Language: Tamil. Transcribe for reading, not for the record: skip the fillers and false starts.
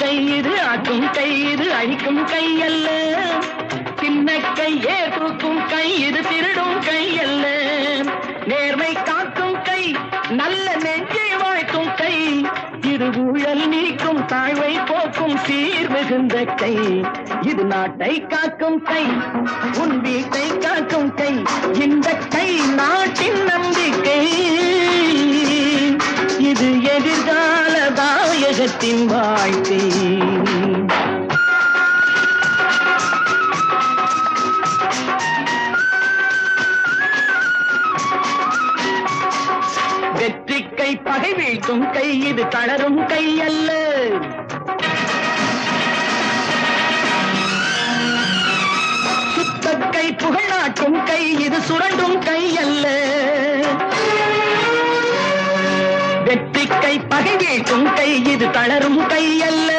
கை இது ஆக்கும் கை இது அழிக்கும் கை அல்ல. சின்ன கையே தூக்கும் கை இது திருடும் கை அல்ல. நேர்மை காக்கும் கை நல்ல நெஞ்சை வாழ்த்தும் கை இது ஊழல் நீக்கும் தாழ்வை போக்கும் சீர் மிகுந்த கை. இது நாட்டை காக்கும் கை உன் வீட்டை காக்கும் கை. இந்த கை நாட்டின் நம்பிக்கை. இது எதிர்கால தாயகத்தின் வாழ்க்கை. வெற்றி கை பகை வீழ்த்தும் கை இது தளரும் கை அல்ல. சுத்த கை புகழாட்டும் கை இது சுரண்டும் கை அல்ல. வெற்றி கை பகை வீழ்த்தும் கை இது தளரும் கை அல்ல.